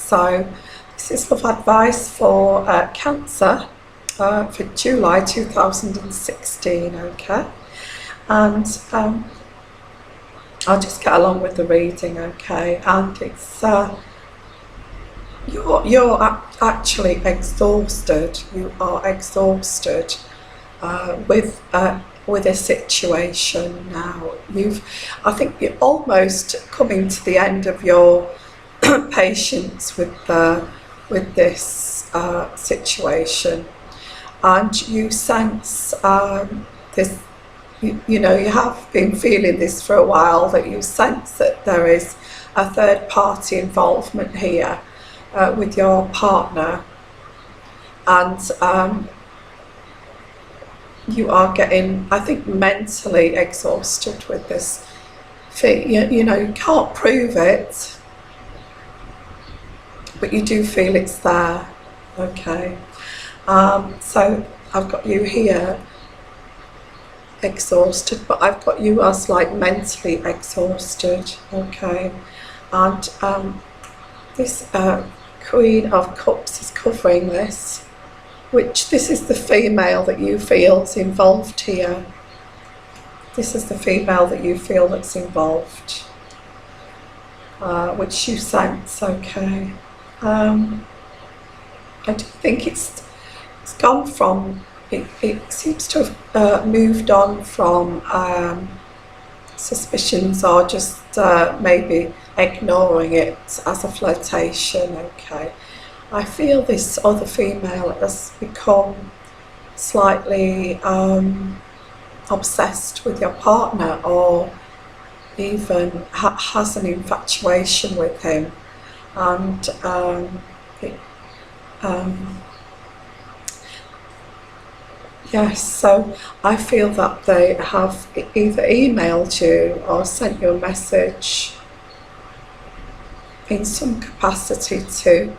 So this is love advice for Cancer for July 2016, okay? And I'll just get along with the reading, okay? And it's you're actually exhausted. You are exhausted with a situation now. I think you're almost coming to the end of your patience with this situation, and you sense this. You know, you have been feeling this for a while, that you sense that there is a third party involvement here with your partner, and you are getting, I think, mentally exhausted with this. You know, you can't prove it, but you do feel it's there, okay? So I've got you here exhausted, but I've got you as like mentally exhausted, okay? And this Queen of Cups is covering this, which this is the female that you feel is involved here. This is the female that you feel that's involved, which you sense, okay? I do think it's gone from, it seems to have moved on from suspicions, or just maybe ignoring it as a flirtation, okay? I feel this other female has become slightly obsessed with your partner, or even has an infatuation with him, and yes, so I feel that they have either emailed you or sent you a message in some capacity to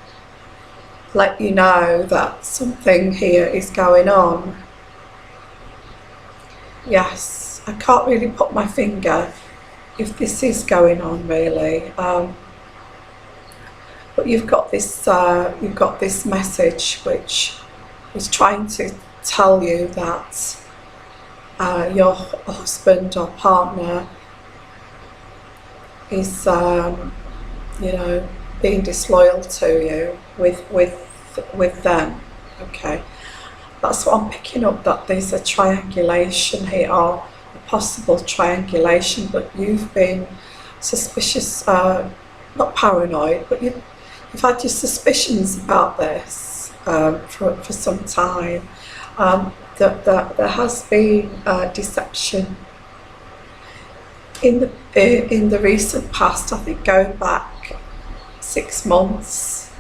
let you know that something here is going on. Yes, I can't really put my finger if this is going on, really. But you've got this message which is trying to tell you that your husband or partner is, you know, being disloyal to you with them. Okay, that's what I'm picking up. That there's a triangulation here, or a possible triangulation, but you've been suspicious, not paranoid, but you've had your suspicions about this for some time. That there has been deception in the recent past. I think going back 6 months,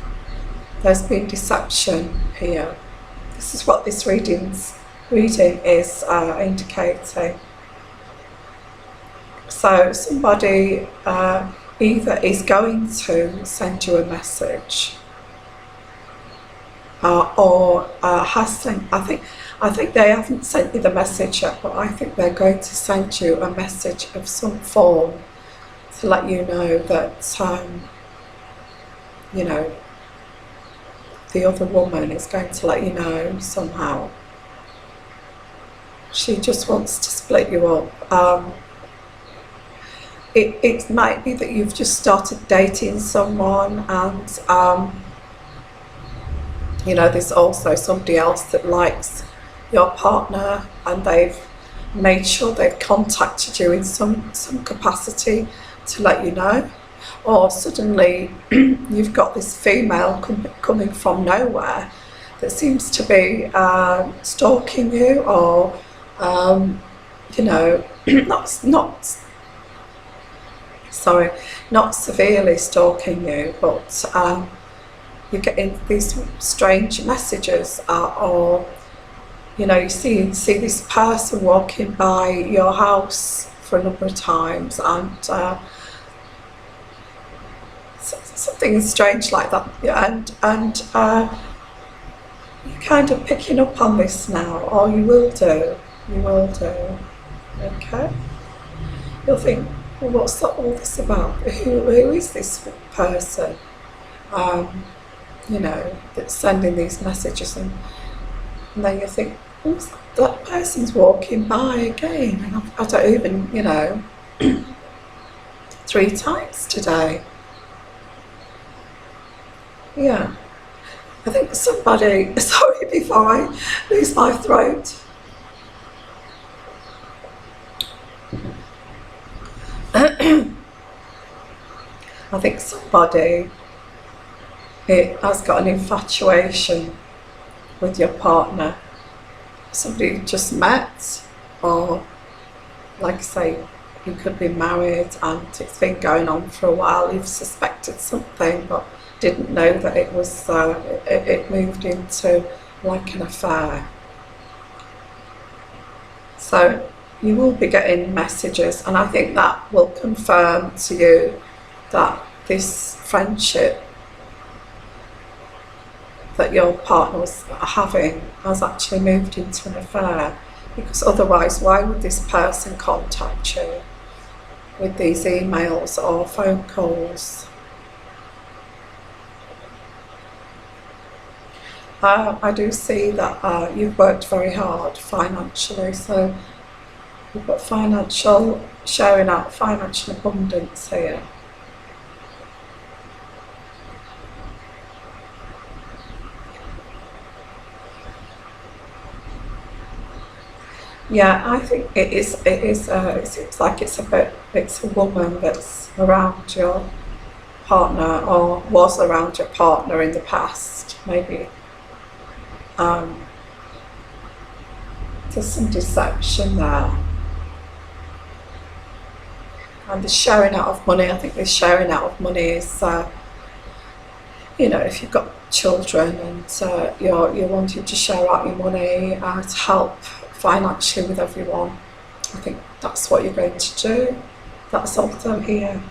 there's been deception here. This is what this reading is indicating. So somebody either is going to send you a message, or has sent. I think they haven't sent you the message yet, but I think they're going to send you a message of some form to let you know that you know, the other woman is going to let you know somehow. She just wants to split you up. It might be that you've just started dating someone, and you know, there's also somebody else that likes your partner, and they've made sure they've contacted you in some capacity to let you know. Or suddenly you've got this female coming from nowhere that seems to be stalking you, or you know, not severely stalking you, but you're getting these strange messages, or you know, you see this person walking by your house for a number of times, and something strange like that, and you're kind of picking up on this now, or you will do, okay? You'll think, well, what's all this about? Who is this person? you know, that's sending these messages, and then you think, oh, that person's walking by again, and I don't even, you know, 3 times today. Yeah, I think somebody, sorry, before I lose my throat. I think somebody has got an infatuation with your partner. Somebody you just met, or like I say, you could be married and it's been going on for a while. You've suspected something but didn't know that it was it moved into like an affair. So you will be getting messages, and I think that will confirm to you that this friendship that your partner was having has actually moved into an affair, because otherwise why would this person contact you with these emails or phone calls? I do see that you've worked very hard financially, so you've got financial, sharing out financial abundance here. Yeah, I think it is. It is. It seems like it's it's a woman that's around your partner, or was around your partner in the past. Maybe there's some deception there, and the sharing out of money. I think the sharing out of money is, you know, if you've got children and you're wanting to share out your money to help financially with everyone, I think that's what you're going to do. That's also here.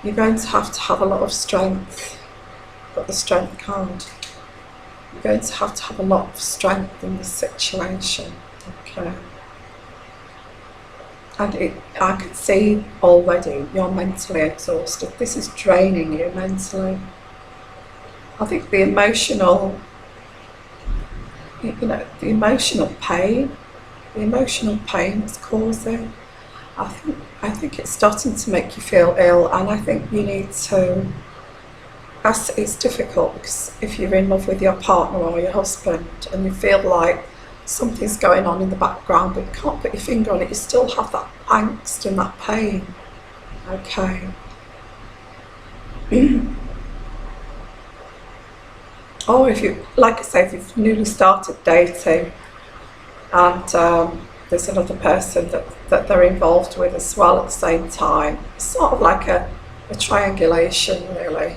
You're going to have a lot of strength. Got the strength card. You're going to have a lot of strength in this situation. Okay. And I can see already you're mentally exhausted. This is draining you mentally. I think the emotional, you know, the emotional pain it's causing, I think it's starting to make you feel ill, and I think you need to, it's difficult because if you're in love with your partner or your husband and you feel like something's going on in the background but you can't put your finger on it, you still have that angst and that pain. Okay. Or if you, like I say, if you've newly started dating and there's another person that they're involved with as well at the same time, it's sort of like a triangulation really,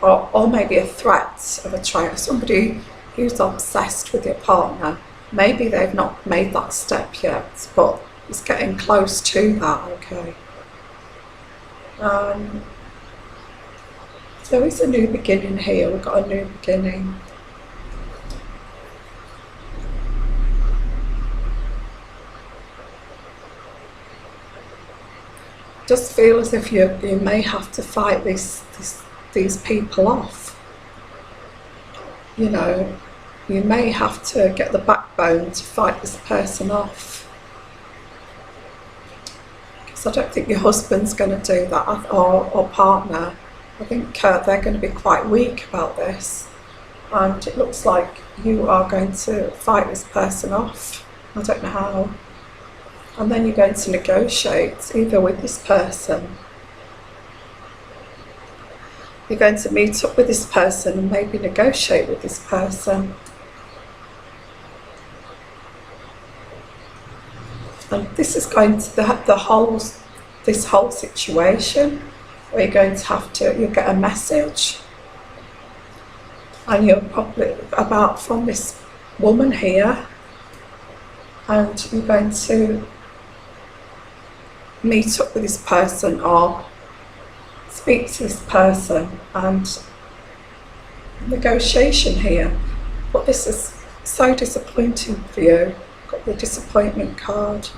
or maybe a threat of a triangle. Somebody who's obsessed with your partner, maybe they've not made that step yet, but it's getting close to that. Okay. There is a new beginning here. We've got a new beginning. It does feel as if you may have to fight these people off. You know, you may have to get the backbone to fight this person off. Because I don't think your husband's going to do that, or partner. I think they're going to be quite weak about this, and it looks like you are going to fight this person off. I don't know how. And then you're going to negotiate either with this person. You're going to meet up with this person and maybe negotiate with this person. And this is going to this whole situation, where you're going to have to, you'll get a message, and you're probably from this woman here, and you're going to meet up with this person or speak to this person, and negotiation here. But this is so disappointing for you. Got the disappointment card.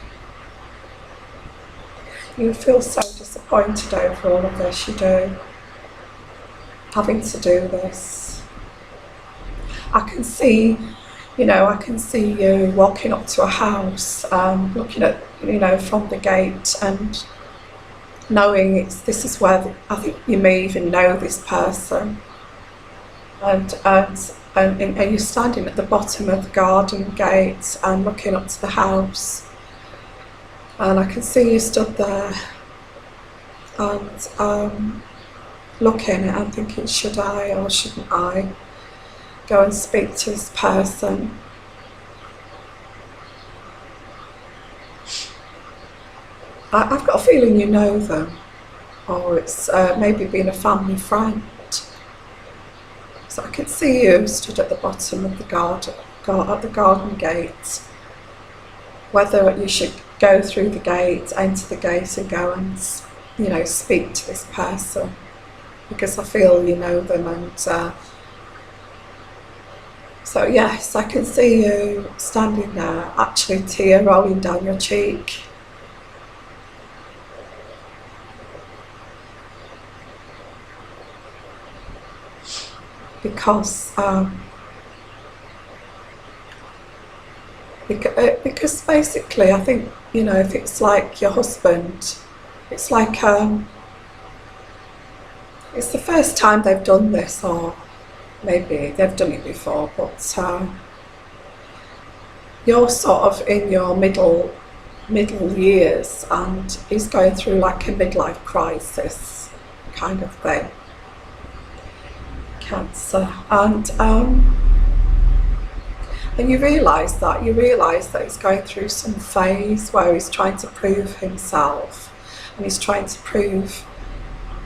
You feel so disappointed. disappointed over all of this, you do. Having to do this. I can see, I can see you walking up to a house, looking at, from the gate and knowing this is where I think you may even know this person, and you're standing at the bottom of the garden gate and looking up to the house, and I can see you stood there and looking and thinking, should I or shouldn't I go and speak to this person? I've got a feeling you know them, or it's maybe been a family friend. So I can see you stood at the bottom of the garden, at the garden gate. Whether you should go through the gate, enter the gate, and go and, speak to this person, because I feel you know them, and so yes, I can see you standing there, actually tear rolling down your cheek. Because basically I think, if it's like your husband, it's like it's the first time they've done this, or maybe they've done it before, but you're sort of in your middle years and he's going through like a midlife crisis kind of thing. Cancer, and you realise that he's going through some phase where he's trying to prove himself, and he's trying to prove,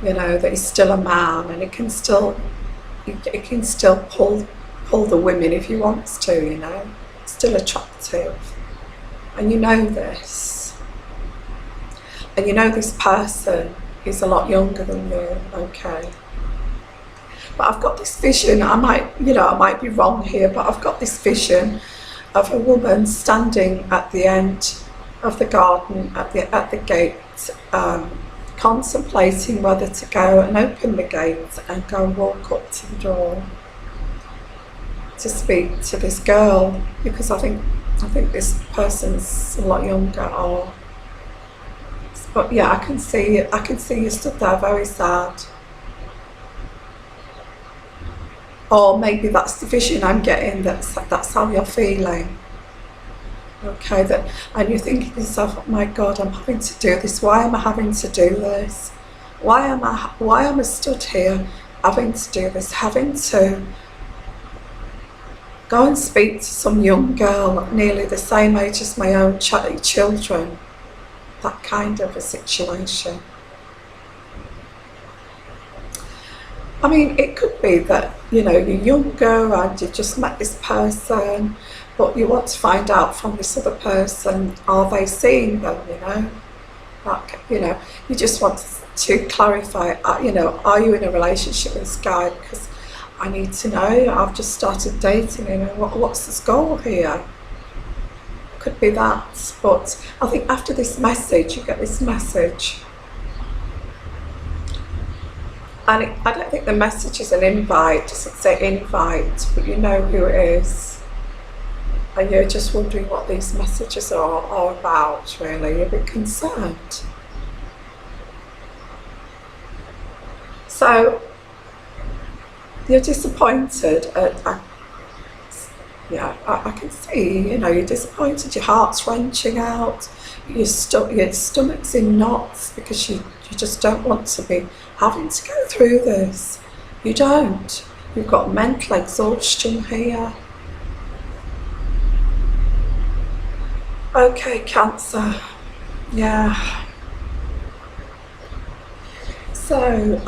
that he's still a man, and he can still pull the women if he wants to, still attractive, and this, and this person is a lot younger than you, okay. But I've got this vision, I might be wrong here, but I've got this vision of a woman standing at the end of the garden, at the gate, contemplating whether to go and open the gate and go and walk up to the door to speak to this girl, because I think this person's a lot younger, but yeah, I can see you stood there very sad. Or maybe that's the vision I'm getting, that's how you're feeling. Okay, and you're thinking to yourself, oh my God, I'm having to do this. Why am I having to do this? Why am I stood here having to do this? Having to go and speak to some young girl nearly the same age as my own children. That kind of a situation. I mean, it could be that, you're younger and you've just met this person, but you want to find out from this other person, are they seeing them, Like, you just want to clarify, are you in a relationship with this guy? Because I need to know, I've just started dating him, what's the score here? Could be that, but I think after this message, you get this message. And I don't think the message is an invite, it doesn't say invite, but you know who it is. And you're just wondering what these messages are about, really. You're a bit concerned. So, you're disappointed. I can see, you're disappointed, your heart's wrenching out, your stomach's in knots, because you just don't want to be having to go through this. You don't. You've got mental exhaustion here. Okay, Cancer. Yeah. So,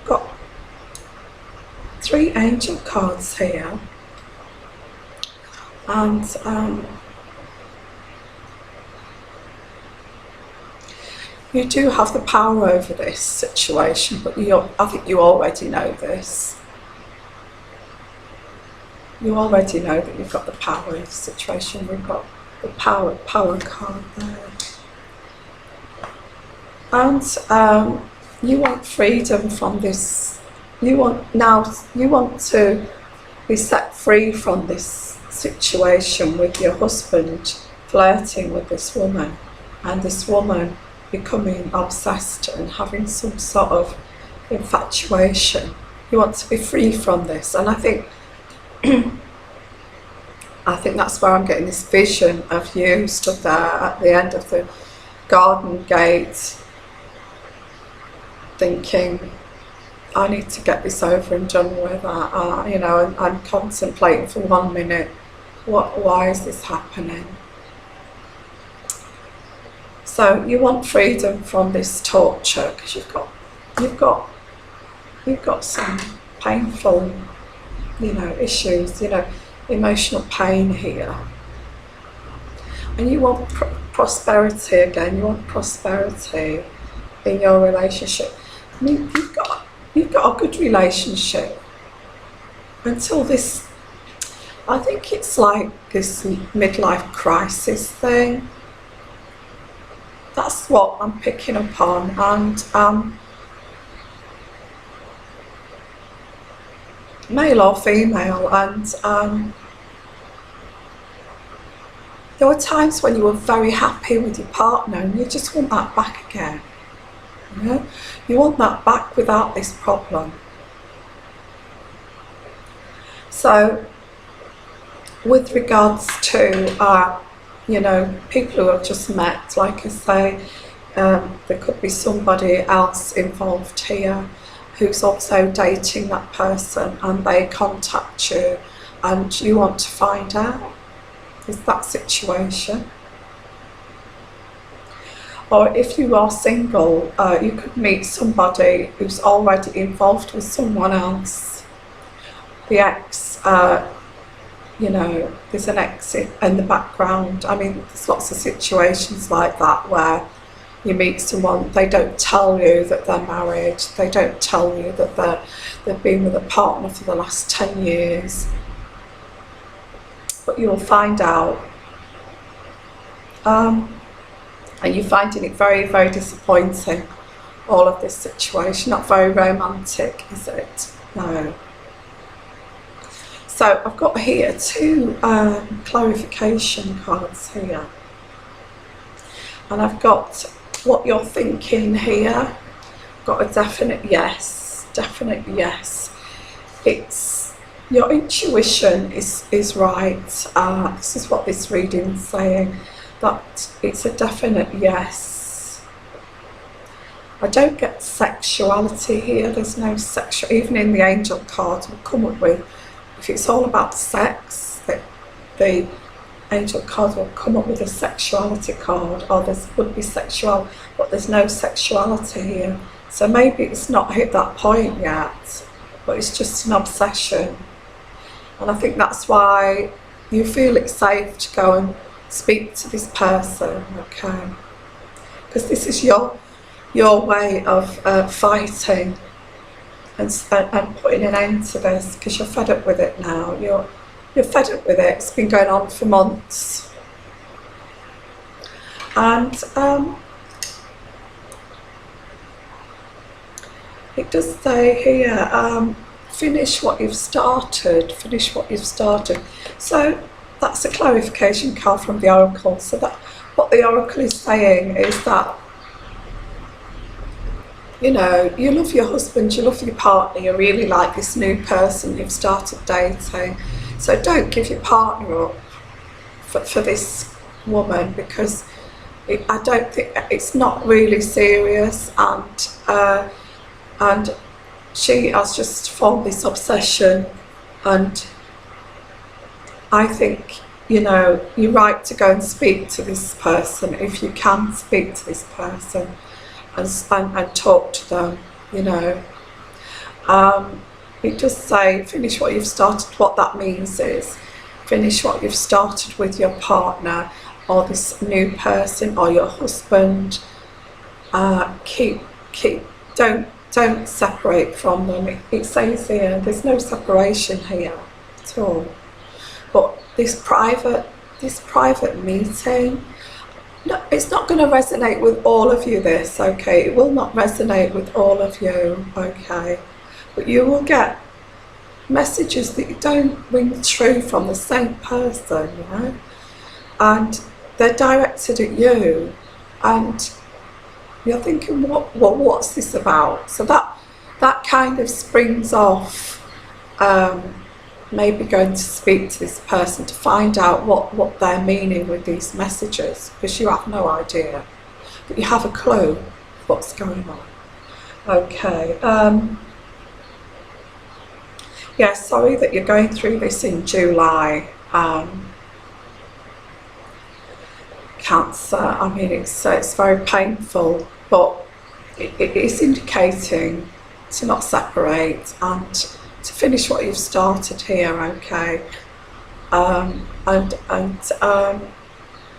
got 3 angel cards here. And you do have the power over this situation, but I think you already know this. You already know that you've got the power of the situation. We've got the power card there. And you want freedom from this. You want to be set free from this situation with your husband flirting with this woman, and this woman becoming obsessed and having some sort of infatuation. You want to be free from this, and I think that's where I'm getting this vision of you stood there at the end of the garden gate thinking, I need to get this over and done with. You know, I'm contemplating for 1 minute, why is this happening? So you want freedom from this torture, because you've got some painful, issues, emotional pain here, and you want prosperity again. You want prosperity in your relationship. I mean, you've got a good relationship until this. I think it's like this midlife crisis thing. That's what I'm picking up on, and male or female, and there were times when you were very happy with your partner and you just want that back again. You want that back without this problem. So with regards to people who have just met, like I say, there could be somebody else involved here who's also dating that person, and they contact you and you want to find out, is that situation. Or if you are single, you could meet somebody who's already involved with someone else. The ex, there's an ex in the background. I mean, there's lots of situations like that where you meet someone, they don't tell you that they're married, they don't tell you that they've been with a partner for the last 10 years. But you'll find out. And you're finding it very, very disappointing, all of this situation. Not very romantic, is it? No. So I've got here 2 clarification cards here. And I've got what you're thinking here. I've got a definite yes. Definite yes. It's your intuition is right. This is what this reading is saying. That it's a definite yes. I don't get sexuality here. There's no sexual, even in the angel cards will come up with, if it's all about sex, the angel card will come up with a sexuality card, or there would be sexual, but there's no sexuality here. So maybe it's not hit that point yet, but it's just an obsession. And I think that's why you feel it's safe to go and speak to this person, okay? Because this is your way of fighting and putting an end to this, because you're fed up with it now. You're fed up with it. It's been going on for months. And it does say here, finish what you've started. Finish what you've started. So that's a clarification card from the Oracle. So that what the Oracle is saying is that, you love your husband, you love your partner, you really like this new person you've started dating. So don't give your partner up for this woman, because I don't think it's not really serious, and she has just formed this obsession. And I think, you're right to go and speak to this person if you can speak to this person and talk to them, It does say finish what you've started. What that means is finish what you've started with your partner or this new person or your husband. Don't separate from them. It says here there's no separation here at all. But this private meeting, no, it's not going to resonate with all of you, this, okay? It will not resonate with all of you, okay? But you will get messages that don't ring true from the same person, you know? And they're directed at you, and you're thinking, what's this about? So that kind of springs off maybe going to speak to this person to find out what they're meaning with these messages, because you have no idea, but you have a clue what's going on. Okay. Yeah, sorry that you're going through this in July. Cancer, I mean, it's very painful, but it is indicating to not separate and to finish what you've started here, okay? And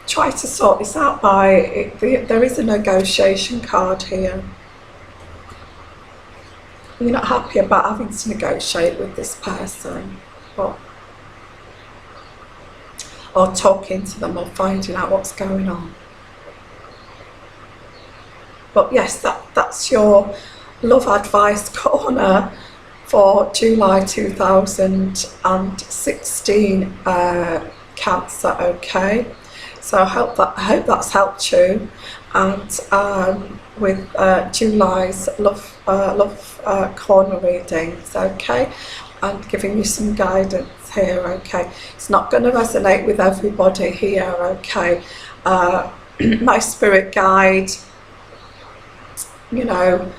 try to sort this out by, there is a negotiation card here. You're not happy about having to negotiate with this person, or talking to them, or finding out what's going on. But yes, that's your love advice corner for July 2016, Cancer, okay? So I hope that's helped you, and with July's love corner readings, okay, and giving you some guidance here, okay. It's not going to resonate with everybody here, okay. My spirit guide, you know,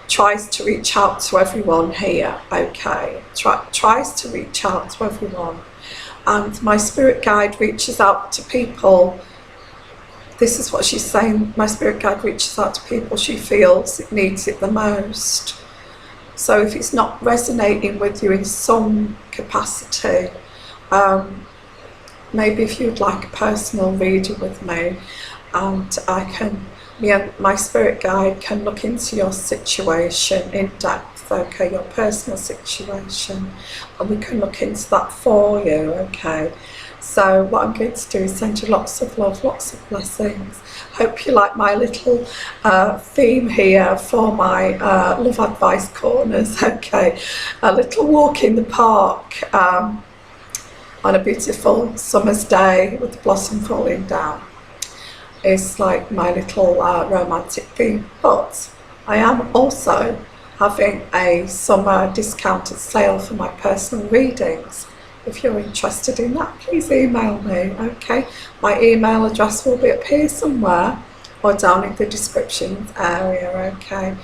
tries to reach out to everyone here, okay. Tries to reach out to everyone, and my spirit guide reaches out to people. This is what she's saying. My spirit guide reaches out to people she feels it needs it the most. So if it's not resonating with you in some capacity, maybe if you'd like a personal reading with me, and my spirit guide can look into your situation in depth, okay, your personal situation, and we can look into that for you, okay. So what I'm going to do is send you lots of love, lots of blessings. Hope you like my little theme here for my love advice corners, okay. A little walk in the park on a beautiful summer's day with the blossom falling down is like my little romantic theme. But I am also having a summer discounted sale for my personal readings. If you're interested in that, please email me, okay? My email address will be up here somewhere or down in the description area, okay?